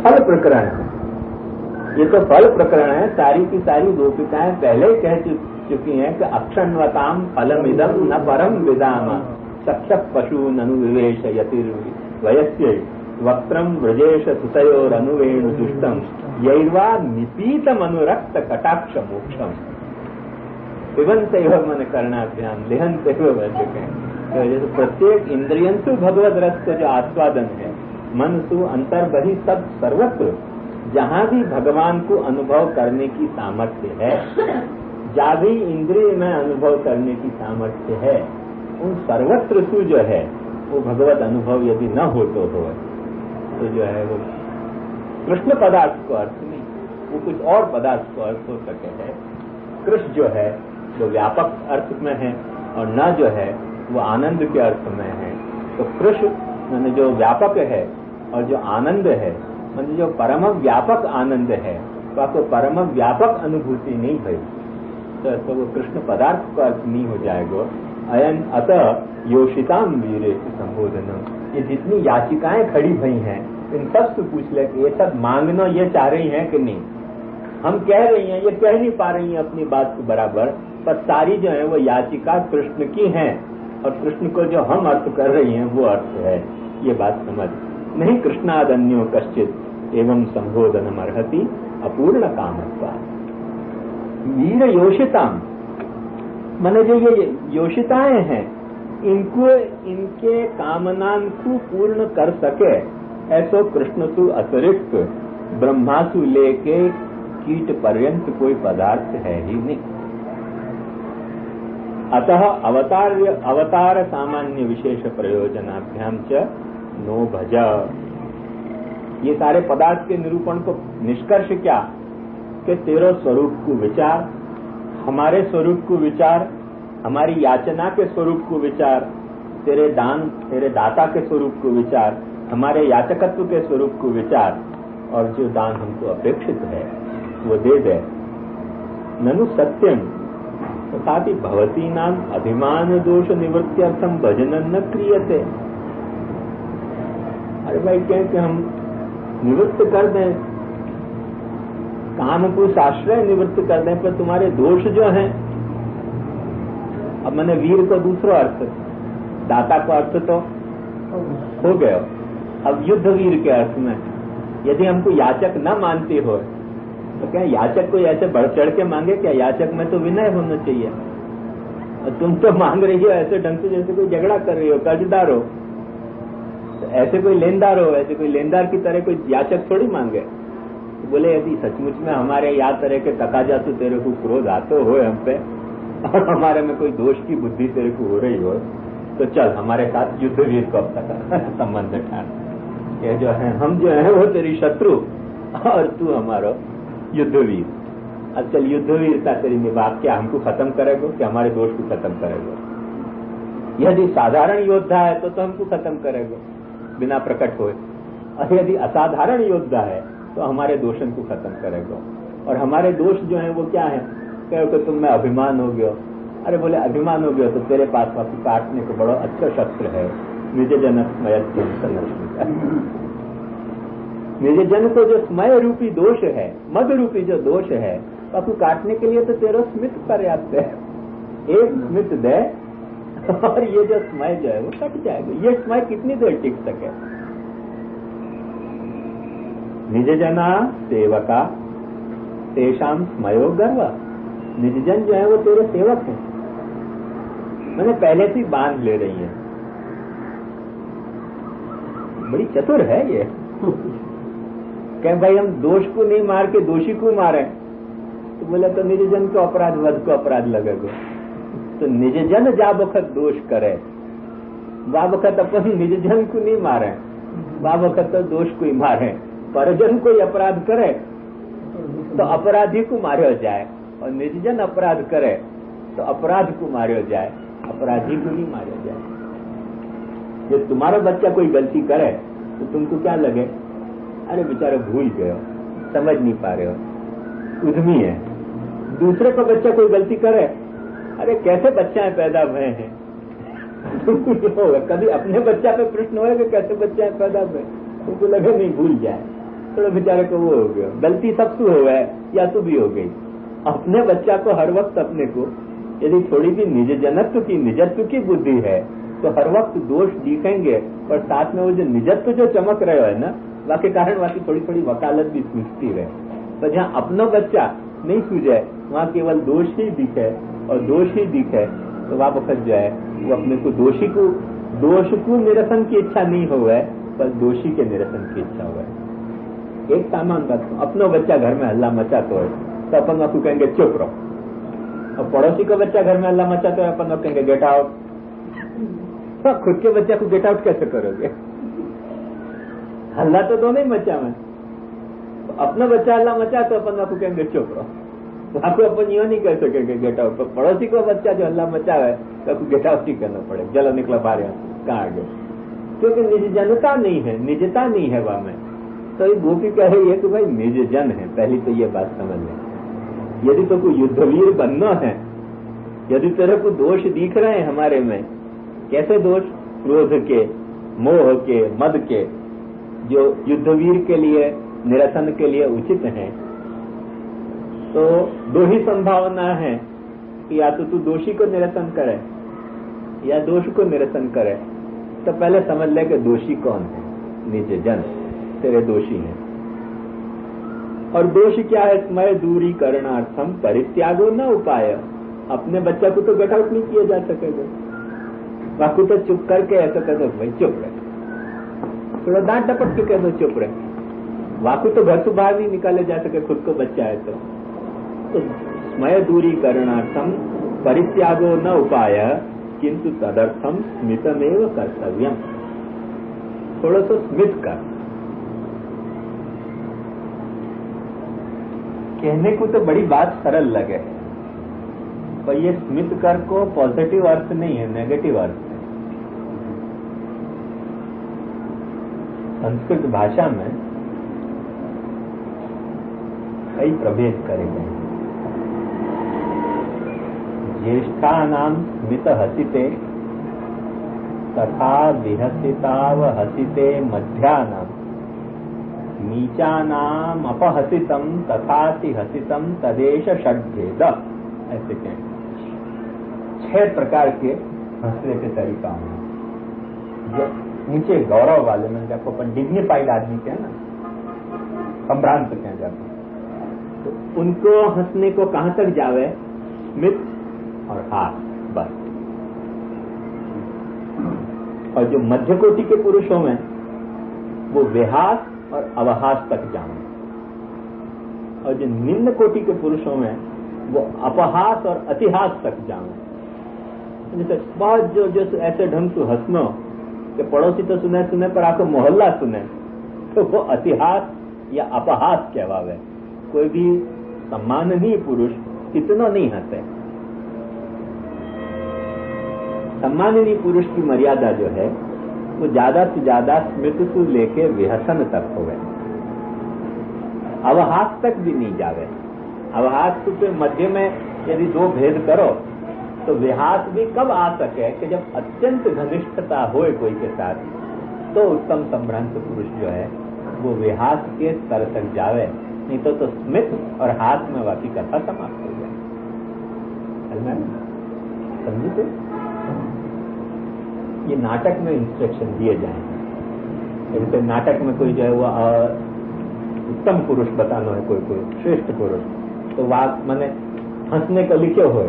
फल प्रकरण है, ये तो फल प्रकरण है। सारी की सारी गोपिकाएं पहले ही कह चुकी हैं कि अक्षण्वताम फलमिदम न परम विदाम चक्षक पशु अनुविवेश यतिर्वयस्य वक्त्रम ब्रजेश सुतयोरनुवेणु दुष्टम यैर्वा निपीतम अनुरक्त कटाक्ष मोक्षम पिबन्त एव मन करणाभ्याम लिहन्त एव वचके। तो जैसे प्रत्येक इंद्रियंतु भगवत रस का जो आस्वादन है, मन सु अंतर बही सब सर्वत्र जहाँ भी भगवान को अनुभव करने की सामर्थ्य है, जहाँ भी इंद्रिय में अनुभव करने की सामर्थ्य है, उन सर्वत्र सु जो है वो भगवत अनुभव यदि न हो तो जो है वो कृष्ण पदार्थ को अर्थ नहीं, वो कुछ और पदार्थ को अर्थ हो सके है। कृष्ण जो है वो व्यापक अर्थ में है और न जो है वो आनंद के अर्थ में है। तो कृष्ण माने जो व्यापक है और जो आनंद है, माने जो परम व्यापक आनंद है, तो आपको परम व्यापक अनुभूति नहीं भई, तो वो कृष्ण पदार्थ का अर्थ नहीं हो जाएगा। अयन अतः योषिताम वीरे संबोधन, ये जितनी याचिकाएं खड़ी हुई हैं इन सब से पूछ ले कि ये सब मांगना ये चाह रही हैं कि नहीं। हम कह रही हैं, ये कह नहीं पा रही हैं अपनी बात को बराबर, पर सारी जो है वो याचिका कृष्ण की हैं और कृष्ण को जो हम अर्थ कर रही हैं वो अर्थ है। ये बात समझ नहीं। कृष्णादन्यो कश्चित एवं संबोधनम अर्हति अपूर्ण कामत्वा वीर योषिताम, माने जो ये योषिताएं हैं इनको इनके कामनान को पूर्ण कर सके ऐसो कृष्ण तु अतिरिक्त ब्रह्मासु लेके कीट पर्यंत कोई पदार्थ है ही नहीं। अतः अवतार सामान्य विशेष प्रयोजनाभ्याम च नो भज। ये सारे पदार्थ के निरूपण को निष्कर्ष क्या कि तेरे स्वरूप को विचार, हमारे स्वरूप को विचार, हमारी याचना के स्वरूप को विचार, तेरे दान तेरे दाता के स्वरूप को विचार, हमारे याचकत्व के स्वरूप को विचार, और जो दान हमको अपेक्षित है वो दे दे। ननु सत्यम तथापि भवती नाम अभिमान दोष निवृत्त्यर्थम भजन न क्रियते। अरे भाई कहें कि हम निवृत्त कर दें, काम को आश्रय निवृत्त कर दें, पर तुम्हारे दोष जो हैं, अब मैंने वीर को दूसरा अर्थ, दाता का अर्थ तो हो गया, अब युद्ध वीर के अर्थ में यदि हमको याचक न मानते हो तो क्या याचक को ऐसे बढ़ चढ़ के मांगे? क्या याचक में तो विनय होना चाहिए, और तुम तो मांग रही हो ऐसे ढंग से जैसे कोई झगड़ा कर रही हो, कर्जदार हो। तो ऐसे कोई लेनदार हो, ऐसे कोई लेनदार की तरह कोई याचक थोड़ी मांगे। तो बोले यदि सचमुच में हमारे याद तरह के तकाजा तो तेरे को क्रोध आते हो हम पे और हमारे में कोई दोष की बुद्धि तेरे को हो रही हो, तो चल हमारे साथ युद्ध वीर को संबंध ठान। ये जो है हम जो है वो तेरी शत्रु और तू हमारा युद्ध वीर। अब चल युद्ध वीरता तेरी निभा क्या हमको खत्म करेगा, क्या हमारे दोष को खत्म करेगा? यदि साधारण योद्धा है तो हमको खत्म करेगा बिना प्रकट हुए, और यदि असाधारण योद्धा है तो हमारे दोषन को खत्म करेगा। और हमारे दोष जो है वो क्या है? कहो कि तुम में अभिमान हो गया। अरे बोले अभिमान हो गया तो तेरे पास वापस काटने को बड़ा अच्छा शस्त्र है, निज जन स्मय। निज जन को जो स्मय रूपी दोष है, मद रूपी जो दोष है, बापू काटने के लिए तो तेरा स्मित पर्याप्त है। एक स्मित दे और ये जो स्मय जो है वो कट जाएगा। ये स्मय कितनी देर टिक सके? निज जना सेवका तेषाम स्मयो गर्व। निज जन जो है वो तेरे सेवक है, मैंने पहले से बांध ले रही है। बड़ी चतुर है ये। कह भाई हम दोष को नहीं मार के दोषी को मारे, तो बोले तो निज जन को अपराध वध को अपराध लगेगा। तो निज जन जा वक्त दोष करे, वा वक्त अपन निज जन को नहीं मारे, वा वक्त तो दोष को ही मारे। परजन कोई अपराध करे तो अपराधी को मारो जाए, और निज जन अपराध करे तो अपराध को मारो जाए, अपराधी को नहीं मारो जाए। जब तुम्हारा बच्चा कोई गलती करे तो तुमको क्या लगे? अरे बेचारा भूल गए, समझ नहीं पा रहे हो, उद्यमी है। दूसरे का बच्चा कोई गलती करे, अरे कैसे बच्चे पैदा हुए हैं। कभी अपने बच्चा पे प्रश्न होगा कि कैसे बच्चे पैदा हुए, तुमको लगे नहीं भूल जाए। थोड़ा बेचारे को वो हो गया, गलती सबसे हो है या तो भी हो गई। अपने बच्चा को हर वक्त अपने को यदि थोड़ी भी निजत्व की बुद्धि है तो हर वक्त दोष दिखेंगे, पर साथ में वो जो निजत्व जो चमक रहे है ना, वाके कारण वाकी थोड़ी थोड़ी वकालत भी सूझती रहे। तो जहाँ अपना बच्चा नहीं सूझे वहाँ केवल दोष ही दिखे और दोष ही दिखे, तो वह वक्त जो है वो अपने को दोष को निरसन की इच्छा नहीं हो है, पर दोषी के निरसन की इच्छा हो है। एक सामान बात, अपना बच्चा घर में हल्ला मचाता है तो अपन आपको कहेंगे चुप रहो, और पड़ोसी का बच्चा घर में हल्ला मचाता है अपन कहेंगे गेट आउट। तो खुद के बच्चा को गेट आउट कैसे करोगे? हल्ला तो दोनों ही मचा में, तो अपना बच्चा हल्ला मचा तो अपन आपको कहेंगे चुप रहो, आपको अपन यो नहीं कह सकेंगे गेट आउट। तो पड़ोसी का बच्चा जो हल्ला मचा है तो आपको गेट आउट ही करना पड़ेगा, चलो निकला बाहर, कहाँ गए, क्योंकि निज जनता नहीं है, निजता नहीं है वहां में। तो ये गोपी कह रही है कि भाई निज जन है, पहली तो ये बात समझ लें। यदि तो कोई युद्धवीर बनना है, यदि तेरे को दोष दिख रहे हैं हमारे में, कैसे दोष? क्रोध के, मोह के, मद के, जो युद्धवीर के लिए निरसन के लिए उचित हैं, तो दो ही संभावना है कि या तो तू दोषी को निरसन करे या दोष को निरसन करे। तो पहले समझ ले कि दोषी कौन है? निज जन तेरे दोषी हैं। और दोष क्या है? स्मय दूरी करणार्थम परित्यागो न उपाय। अपने बच्चा को तो गेट आउट नहीं किया जा सकेगा, बाकी तो चुप करके ऐसा कर दो भाई चुप रहे, थोड़ा डांट डपट के कह दो चुप रहे, वाकु तो घर से बाहर नहीं निकाले जा सके, खुद को बच्चा है तो स्मय दूरी करणार्थम परित्यागो न उपाय किंतु तदर्थम स्मितमेव कर्तव्यम। थोड़ा सा स्मित कर। कहने को तो बड़ी बात सरल लगे, पर ये स्मित कर को पॉजिटिव अर्थ नहीं है, नेगेटिव अर्थ है। संस्कृत भाषा में कई प्रभेद करे गए। ज्येष्ठानां स्मित हसिते तथा विहसिताव हसिते मध्यानां नीचानाम अपहसितम तथाति हसितम तदेश षड्भेद। ऐसे कहें 6 प्रकार के हंसने के तरीका हैं। जो ऊंचे गौरव वाले में जब अपन डिग्निफाइड आदमी के ना, संभ्रांत कहें जाते, तो उनको हंसने को कहां तक जावे? स्मित और हास बस। और जो मध्य कोटि के पुरुषों में वो विहास और अवहास तक जाए, और जो निम्न कोटि के पुरुषों में वो अपहास और अतिहास तक जाए। जैसे बहुत जो ऐसे ढंग से हंसनो कि पड़ोसी तो सुने पर आपको मोहल्ला सुने, तो वो अतिहास या अपहास कहवावे। कोई भी सम्माननीय पुरुष इतना नहीं हंसे। सम्माननीय पुरुष की मर्यादा जो है वो ज्यादा से ज्यादा स्मित से लेके विहसन तक हो गए, अवहास तक भी नहीं जावे। अवहास के मध्य में यदि 2 भेद करो तो विहास भी कब आ सके कि जब अत्यंत घनिष्ठता होए कोई के साथ, तो उत्तम संभ्रांत पुरुष जो है वो विहास के स्तर तक जावे, नहीं तो स्मित और हास में वाकी कथा समाप्त हो जाए। समझी? तो ये नाटक में इंस्ट्रक्शन दिए जाएंगे। जैसे नाटक में कोई जो है वो उत्तम पुरुष बताना है, कोई श्रेष्ठ पुरुष, तो बात मैंने हंसने का लिखे हुए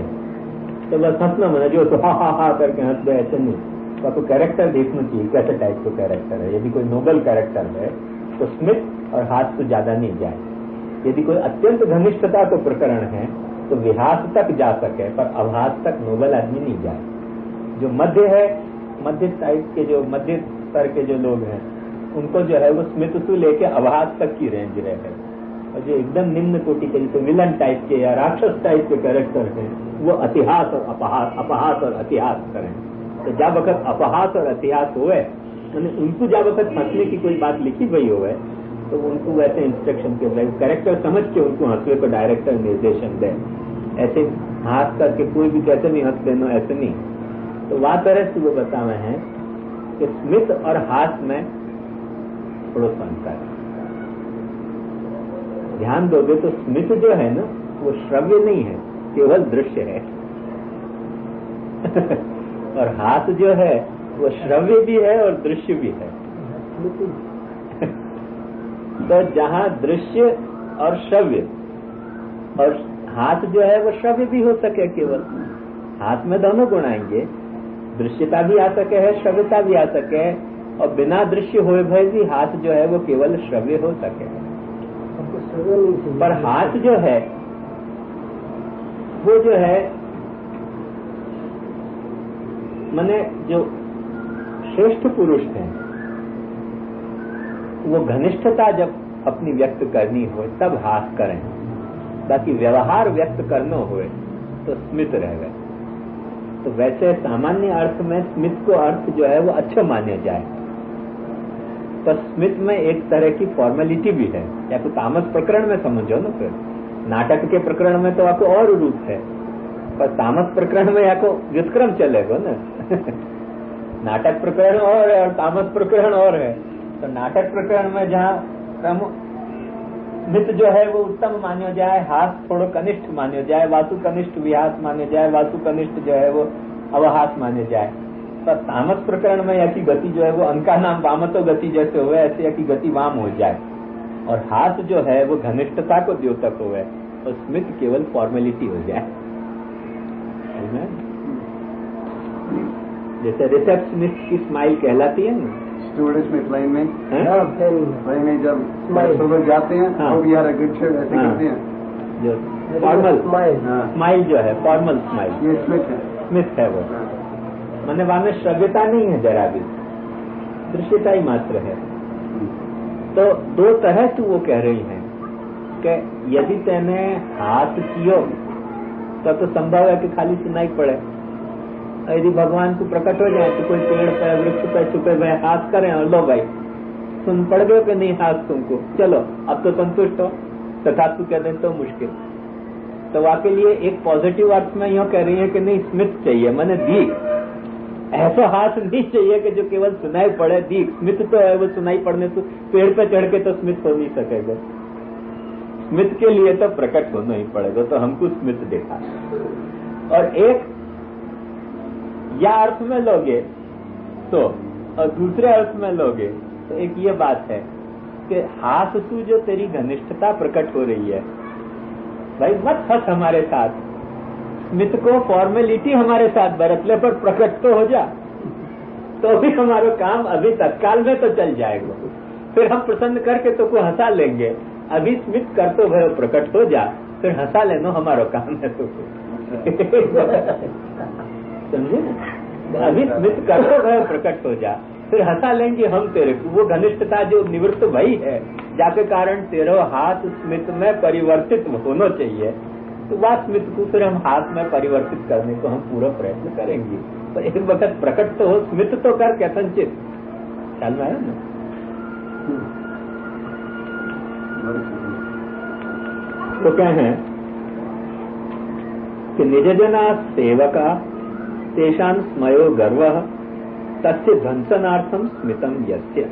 तो बस हंसना मैंने जो तो हा करके हंस गए, ऐसे नहीं। तो आपको कैरेक्टर देखना चाहिए, कैसे टाइप का कैरेक्टर है। यदि कोई नोबल कैरेक्टर है तो स्मित और हास तो ज्यादा नहीं जाए। यदि कोई अत्यंत घनिष्ठता को प्रकरण है तो विहास तक जा सके, पर अवहास तक नोबल आदमी नहीं जाए। जो मध्य है, मध्य टाइप के जो मध्य स्तर के जो लोग हैं, उनको जो है वो स्मित से लेके अवहास तक की रेंज रहे। और जो एकदम निम्न कोटि के जैसे विलन टाइप के या राक्षस टाइप के कैरेक्टर हैं, वो अतिहास और अपहास और अतिहास करें। तो जब वक्त अपहास और अतिहास हुए, उनको जब वक्त हंसने की कोई बात लिखी गई हुए, तो उनको वैसे इंस्ट्रक्शन के कैरेक्टर समझ के उनको हंसने को डायरेक्टर निर्देशन दे। ऐसे हाथ करके कोई भी कैसे नहीं हंस देना, ऐसे नहीं। तो वह तरह से वो बतावे हैं कि स्मित और हास में थोड़ा अंतर है। ध्यान दोगे तो स्मित जो है ना वो श्रव्य नहीं है, केवल दृश्य है। और हाथ जो है वो श्रव्य भी है और दृश्य भी है। तो जहाँ दृश्य और श्रव्य, और हाथ जो है वो श्रव्य भी हो सके, केवल हाथ में दोनों गुण आएंगे, दृश्यता भी आ सके है, श्रव्यता भी आ सके है, और बिना दृश्य हुए भय भी हाथ जो है वो केवल श्रव्य हो सके। पर हाथ जो है वो जो है माने जो श्रेष्ठ पुरुष हैं वो घनिष्ठता जब अपनी व्यक्त करनी हो तब हाथ करें, बाकी व्यवहार व्यक्त करना हो तो स्मित रह गए। तो वैसे सामान्य अर्थ में स्मित को अर्थ जो है वो अच्छा माना जाए, पर स्मित में एक तरह की फॉर्मेलिटी भी है। या तो तामस प्रकरण में समझो ना, फिर नाटक के प्रकरण में तो आपको और रूप है, पर तामस प्रकरण में आपको व्युत्क्रम चलेगा ना। नाटक प्रकरण और है और तामस प्रकरण और है। तो नाटक प्रकरण में जहाँ स्मित जो है वो उत्तम मान्यो जाए, हाथ थोड़ो कनिष्ठ मान्यो जाए, वासु कनिष्ठ विहास मान्यो जाए, वासु कनिष्ठ जो है वो अवहास मान्यो जाए। पर तामस प्रकरण में या की गति जो है वो अनका नाम वामतो गति जैसे हुए ऐसे या की गति वाम हो जाए, और हाथ जो है वो घनिष्ठता को द्योतक हुए और स्मित केवल फॉर्मेलिटी हो जाए। जैसे रिसेप्शनिस्ट की स्माइल कहलाती है ना, स्टूडेंट्स में फ्लाइन में जब सुबह जाते हैं तो भी यार गुड शो ऐसे करते हैं, जो फॉर्मल स्माइल जो है फॉर्मल स्माइल, ये स्मिथ है। स्मिथ है वो, माने वहां में श्रव्यता नहीं है, जरा भी दृश्यता ही मात्र है। तो दो तरह से वो कह रही हैं कि यदि तेने हाथ कियो तो संभव है कि खाली सुनाई पड़े। यदि भगवान को प्रकट हो जाए तो कोई पेड़ पे वृक्ष पे छुपे हुए हाथ करें और लो भाई सुन पड़ गए कि नहीं हाथ तुमको, चलो अब तो संतुष्ट हो, तथा तू कह दें तो मुश्किल। तो आपके लिए एक पॉजिटिव अर्थ में यूँ कह रही है कि नहीं स्मित चाहिए, मैंने दीख, ऐसा हाथ नहीं चाहिए कि जो केवल सुनाई पड़े। दीख स्मित तो है वो सुनाई पड़ने तो पेड़ पे चढ़ के तो स्मित हो नहीं सकेगा, स्मित के लिए तो प्रकट होना ही पड़ेगा। तो हमको स्मित देखा। और एक या अर्थ में लोगे तो, और दूसरे अर्थ में लोगे तो एक ये बात है कि हाथ से जो तेरी घनिष्ठता प्रकट हो रही है, भाई मत हंस हमारे साथ, स्मित को फॉर्मेलिटी हमारे साथ बरतले पर प्रकट तो हो जा, तो भी हमारा काम अभी तत्काल में तो चल जाएगा। फिर हम प्रसन्न करके तो को हंसा लेंगे, अभी स्मित कर तो भय प्रकट हो जा, फिर हंसा लेना हमारा काम है। तो समझे ना, अभी स्मित कर तो भय प्रकट हो जा, फिर हंसा लेंगे हम तेरे को। वो घनिष्ठता जो निवृत्त भई है, जाके कारण तेरा हाथ स्मित में परिवर्तित होना चाहिए, तो वह स्मित को फिर हम हाथ में परिवर्तित करने को हम पूरा प्रयत्न करेंगे। पर एक वक्त प्रकट तो हो, स्मित तो कर कथनचित, ख्याल में आया ना। तो क्या है कि निजजना सेवका तेषां स्मयो गर्वः तस्य ध्वंसनार्थम स्मितम यस्य।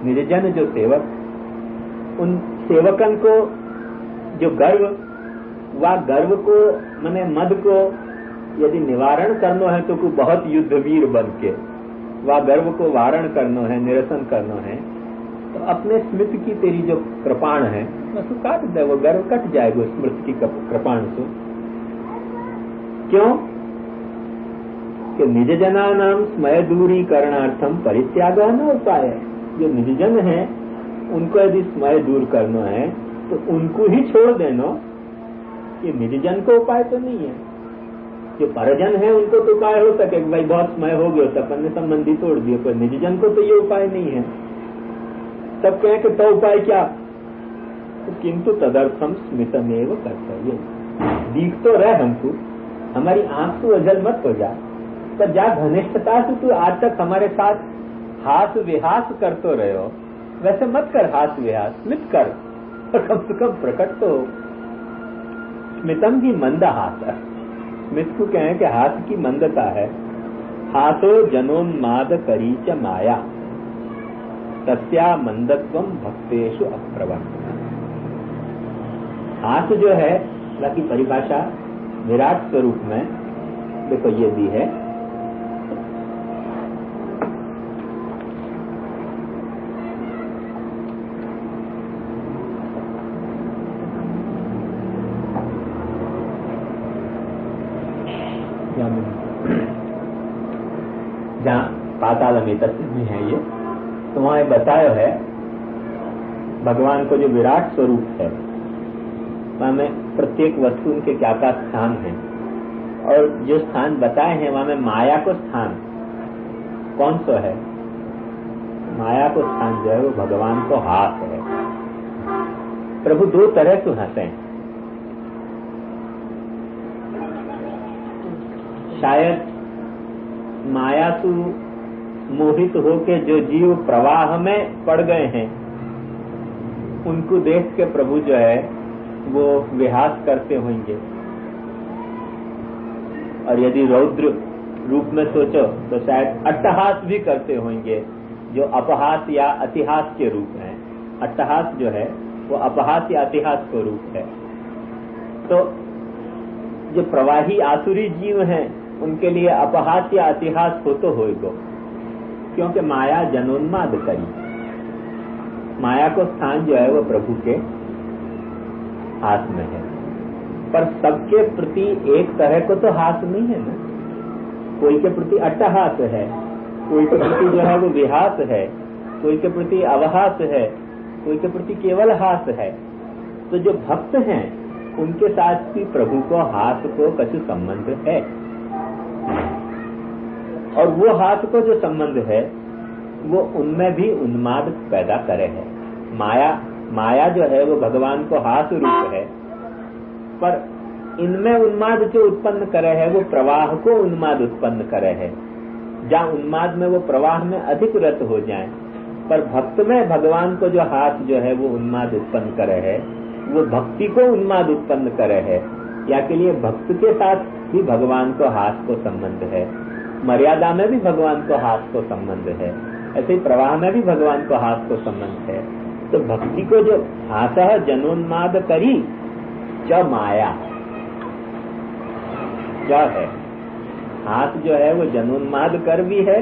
निजजन जो सेवक, उन सेवकन को जो गर्व, वह गर्व को माने मद को यदि निवारण करना है तो को बहुत युद्धवीर बन के वह गर्व को वारण करना है, निरसन करना है, तो अपने स्मृति की तेरी जो कृपाण है उसको काट दे, वो गर्व कट जाएगा स्मृति की कृपाण से। क्यों कि निजजना नाम स्मय दूरीकरणार्थम परित्याग न उपाय। जो निजजन है उनको यदि स्मय दूर करना है तो उनको ही छोड़ देना, ये निजजन को उपाय तो नहीं है। जो परजन है उनको तो उपाय हो सके कि भाई बहुत समय हो गया तो अपन ने संबंधी तोड़ दिए, पर निजजन को तो ये उपाय नहीं है। तब कहें कि तो उपाय क्या, तो किंतु तदर्थम स्मितमेव कर्तव्य। दिख तो रहे हमको, हमारी आंख तो अजल मत हो जा, पर जा घनिष्ठता से तू आज तक हमारे साथ हाथ विहास करते रहे हो, वैसे मत कर हाथ विहास, स्मित कर, और कम से कम प्रकट तो। स्मितम की मंद हाथ, स्मित को कहें कि हाथ की मंदता है। हाथो जनोन्माद करीच माया तस्या मंदत्वम भक्तेषु अप्रवर्तन। हाथ जो है की परिभाषा विराट स्वरूप में देखो ये दी है। जहाँ पातालमित में है ये, तो वहां बताया है भगवान को जो विराट स्वरूप है वहां में प्रत्येक वस्तु उनके क्या क्या स्थान है, और जो स्थान बताए हैं वहां में माया को स्थान कौन सा है? माया को स्थान जो है वो भगवान को हाथ है। प्रभु दो तरह से हंसे, शायद माया से मोहित होके जो जीव प्रवाह में पड़ गए हैं उनको देख के प्रभु जो है वो विहास करते होंगे, और यदि रौद्र रूप में सोचो तो शायद अट्टहास भी करते होंगे, जो अपहास या अतिहास के रूप है। अट्टहास जो है वो अपहास या अतिहास का रूप है। तो जो प्रवाही आसुरी जीव हैं उनके लिए अपहास या अतिहास हो तो होगा, क्योंकि माया जनोन्माद करी। माया को स्थान जो है वो प्रभु के हाथ में है, पर सबके प्रति एक तरह को तो हाथ नहीं है ना। कोई के प्रति अट्टहास है, कोई के प्रति जो है वो विहास है, कोई के प्रति अवहास है, कोई के प्रति केवल हास है। तो जो भक्त हैं उनके साथ भी प्रभु को हाथ को कुछ संबंध है, और वो हाथ को जो संबंध है वो उनमें भी उन्माद पैदा करे है। माया जो है वो भगवान को हाथ रूप है, पर इनमें उन्माद जो उत्पन्न करे है वो प्रवाह को उन्माद उत्पन्न करे है। जहाँ उन्माद में वो प्रवाह में अधिक रत हो जाए, पर भक्त में भगवान को जो हाथ जो है वो उन्माद उत्पन्न करे है, वो भक्ति को उन्माद उत्पन्न करे है। या के लिए भक्त के साथ भी भगवान को हाथ को संबंध है, मर्यादा में भी भगवान को हाथ को संबंध है, ऐसे ही प्रवाह में भी भगवान को हाथ को संबंध है। तो भक्ति को जो हाथ जनोन्माद करी च माया क्या है, हाथ जो है वो जनोन्माद कर भी है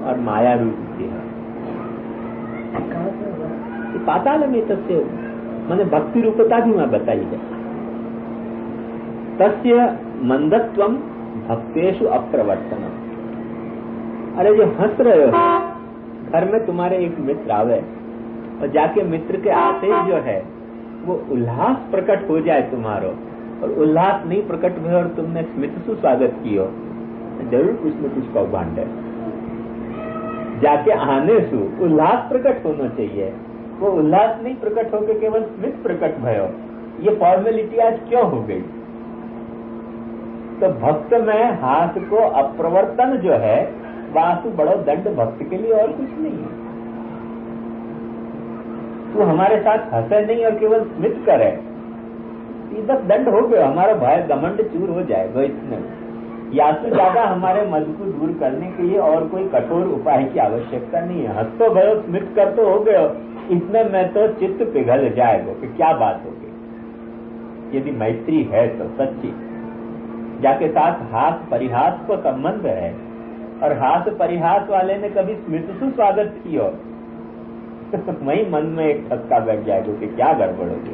और माया रूप भी है। पाताल में तस्य मैंने भक्ति रूपता भी मैं बताई है। तस्य मंदत्वम भक्तेषु अप्रवर्तनम। अरे जो हंस रहे हो, घर में तुम्हारे एक मित्र आवे और जाके मित्र के आते ही जो है वो उल्लास प्रकट हो जाए तुम्हारो, और उल्लास नहीं प्रकट हुए और तुमने स्मित से स्वागत कियो, जरूर कुछ न कुछ कौभांड है। जाके आने से उल्लास प्रकट होना चाहिए, वो उल्लास नहीं प्रकट होकर केवल स्मित प्रकट भयो। ये फॉर्मेलिटी आज क्यों हो गई? तो भक्त में हाथ को अप्रवर्तन जो है वास्तु बड़ो दंड भक्त के लिए और कुछ नहीं है। तू हमारे साथ हंसे नहीं और केवल स्मित करे, ये बस दंड हो गया, हमारा भय घमंड चूर हो जाएगा। इसमें या तो ज्यादा हमारे मद को दूर करने के लिए और कोई कठोर उपाय की आवश्यकता नहीं है। हंस तो भयो, स्मित कर तो हो गयो, इसमें मैं तो चित्त पिघल जाएगा कि क्या बात हो गई। यदि मैत्री है तो सच्ची, जाके साथ हाथ परिहास को संबंध है, और हाथ परिहास वाले ने कभी स्मित से स्वागत किया वही मन में एक ठक्का बैठ जाएगा कि क्या गड़बड़ होगी,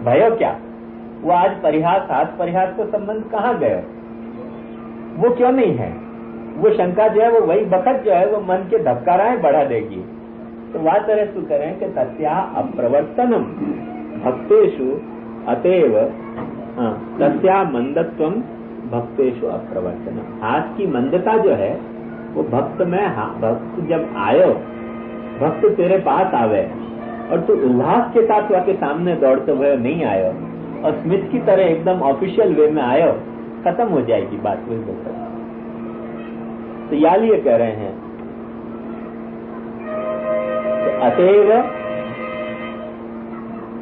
भयो क्या। वो आज परिहास हाथ परिहास को संबंध कहाँ गए, वो क्यों नहीं है। वो शंका जो है वो वही बखत जो है वो मन के धक्काराएं बढ़ा देगी। तो वह तरह से करें कि तस्या अप्रवर्तनम भक्तेषु अतएव तस्या मंदत्वम भक्तेषु अप्रवर्तनम। हाथ की मंदता जो है वो भक्त में, भक्त जब आयो, भक्त तेरे पास आवे और तू उल्लास के साथ वाके सामने दौड़ते हुए नहीं आयो और स्मित की तरह एकदम ऑफिशियल वे में आयो, खत्म हो जाएगी बात। वही बोलता तो याल ये कह रहे हैं तो अतएव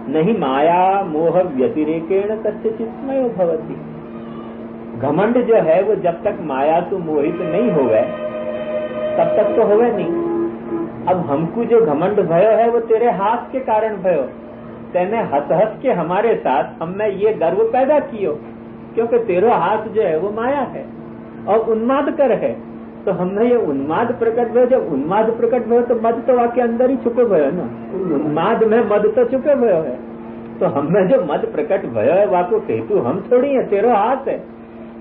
नहीं माया मोह व्यतिरेकेण तस्य चित्तमयो भवति। घमंड जो है वो जब तक माया तो मोहित नहीं होवे तब तक तो होवे नहीं। अब हमको जो घमंड भयो है वो तेरे हाथ के कारण भयो, तेने हंस हंस के हमारे साथ हमें ये गर्व पैदा कियो, क्योंकि तेरा हाथ जो है वो माया है और उन्माद कर है। तो हमने ये उन्माद प्रकट हुए, जब उन्माद प्रकट हुए तो मद तो वाके अंदर ही छुपे हुए है ना, उन्माद में मद तो छुपे हुए है। तो हमें जो मद प्रकट भयो है वाको हेतु हम थोड़ी है, तेरा हाथ है।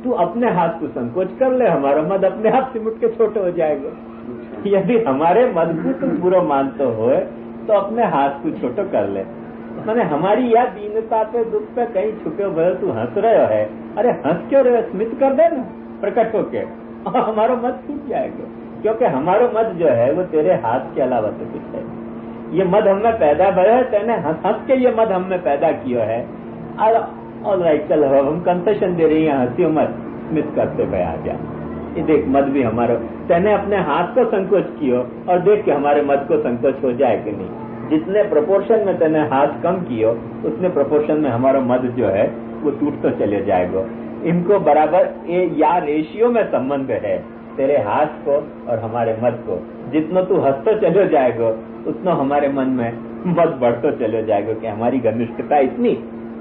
तू अपने हाथ को संकोच कर ले, हमारा मद अपने हाथ सिमट के छोटे हो जाएगा। यदि हमारे मद को तू पूरा मानते हो तो अपने हाथ को छोटो कर ले। मैंने हमारी यह दीनता पे दुख पे कहीं छुपे हुए तू हंस रहे है, अरे हंस क्यों रहे, स्मित कर दे ना प्रकट होके, हमारा मद छूट जाएगा। क्योंकि हमारा मद जो है वो तेरे हाथ के अलावा तो कुछ है। ये मद हमें पैदा भयो है, तेने हंस हंस के ये मद हमें पैदा किया है। ऑल राइट, चल हम कंसेशन दे रही है, हंसी मत, स्मित करते गए आ जा। ये देख मद भी हमारा, तेने अपने हाथ को संकोच किया और देख के हमारे मद को संकोच हो जाए कि नहीं। जितने प्रोपोर्शन में तेने हाथ कम किया उतने प्रोपोर्शन में हमारा मद जो है वो टूट तो चले जाएगा। इनको बराबर या रेशियो में संबंध है तेरे हाथ को और हमारे मद को। जितना तू हंसते चले जाएगा उतना हमारे मन में मद बढ़ते चले जाएगा कि हमारी घनिष्ठता इतनी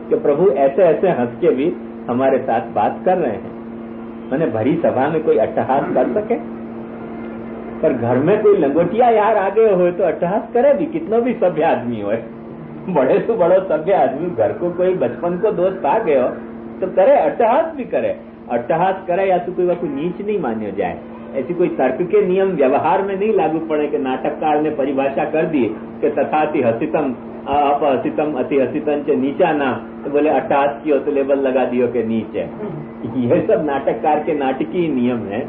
कि प्रभु ऐसे ऐसे हंस के भी हमारे साथ बात कर रहे हैं। मैंने भरी सभा में कोई अट्टहास कर सके, पर घर में कोई लंगोटिया यार आ गए हो तो अट्टहास करे भी, कितना भी सभ्य आदमी हो, बड़े से बड़ो सभ्य आदमी घर को कोई बचपन को दोस्त आ गए हो तो करे, अट्टहास भी करे। अट्टहास करे या तो कोई नीच नहीं मान्यो जाए, ऐसी कोई तर्क के नियम व्यवहार में नहीं लागू पड़े कि नाटककार ने परिभाषा कर दी कि तथाति हसितम अपहसितम अति हसितम चे नीचा ना, तो बोले अट्टहास कियो तो लेबल लगा दियो के नीच है। ये सब नाटककार के नाटकीय नियम है।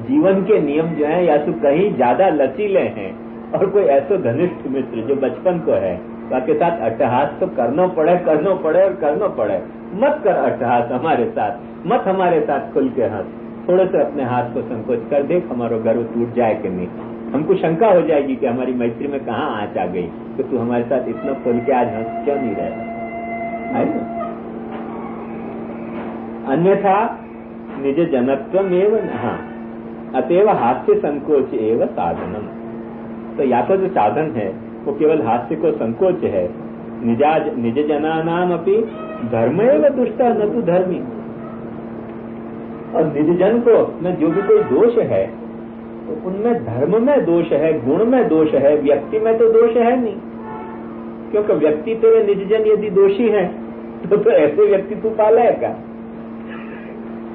जीवन के नियम जो है या तो कहीं ज्यादा लचीले हैं, और कोई ऐसा घनिष्ठ मित्र जो बचपन को है उसके साथ अट्टहास तो करना पड़े और करना पड़े। मत कर अट्टहास हमारे साथ, मत हमारे साथ खुल के हंस, थोड़े से अपने हाथ को संकोच कर देख, हमारा गर्व टूट जाए कि नहीं। हमको शंका हो जाएगी कि हमारी मैत्री में कहाँ आँच आ गई कि तू हमारे साथ इतना खुल के आज हंस क्यों नहीं रहा है। अन्यथा निज जनत्वम एवं, हाँ, अतएव हास्य संकोच एवं साधनम। तो या तो जो साधन है वो केवल हास्य को संकोच है। निज जनानाम अपि धर्म एवं दुष्टा न तो धर्मी। और निज जन को में जो भी कोई दोष है तो उनमें धर्म में दोष है, गुण में दोष है, व्यक्ति में तो दोष है नहीं। क्योंकि व्यक्ति तेरे निज जन यदि दोषी है तो ऐसे व्यक्ति तू पालेगा।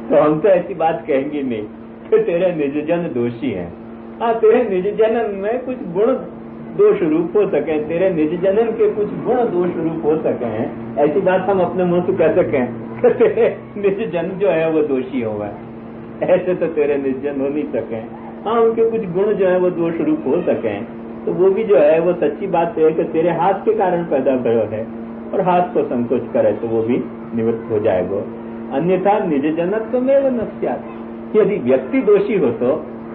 तो हम तो ऐसी बात कहेंगे नहीं कि तेरे निज जन दोषी है। हाँ, तेरे निज जनन में कुछ गुण दोष रूप हो सके, तेरे निज जनन के कुछ गुण दोष रूप हो सके हैं, ऐसी बात हम अपने मुंह से कह सकें कि तेरे निज जन जो है वो दोषी होगा। ऐसे तो तेरे निज जन हो नहीं सके। हाँ, उनके कुछ गुण जो है वो दोष रूप हो सके, तो वो भी जो है वो सच्ची बात है कि तेरे हाथ के कारण पैदा भयो है, और हाथ को संकोच करे तो वो भी निवृत्त हो जाएगा। अन्यथा निज जनत्व में वो नस्यात्। यदि व्यक्ति दोषी हो तो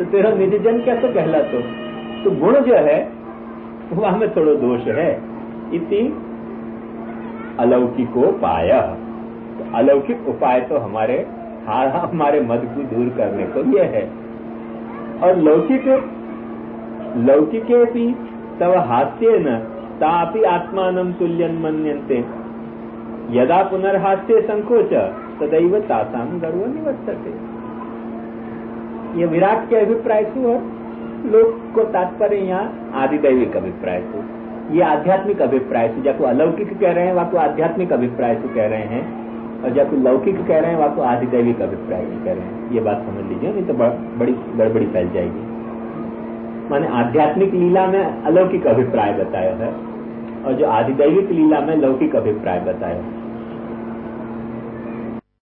तेरा निज जन कैसे कहलातो? तो गुण जो है वो हमें थोड़ा दोष है। इति अलौकिकोपाय, तो अलौकिक उपाय तो हमारे मद को दूर करने को ये है। और लौकिके भी तव हास्ये न तापि आत्मानं तुल्यं मन्यन्ते, यदा पुनर्हास्ये संकोच तदैव तासां गर्व निवर्तते। ये विराट के अभिप्राय से है, लोग को तात्पर्य यहाँ आदिदैविक अभिप्राय से, ये आध्यात्मिक अभिप्राय से। जाको अलौकिक कह रहे हैं वहाँ को आध्यात्मिक अभिप्राय से कह रहे हैं, और जाको लौकिक कह रहे हैं वहाँ को आदिदैविक अभिप्राय से कह रहे हैं। ये बात समझ लीजिए, नहीं तो बड़ी गड़बड़ी फैल जाएगी। माने आध्यात्मिक लीला में अलौकिक अभिप्राय बताया है, और जो आदिदैविक लीला में लौकिक अभिप्राय बताया है।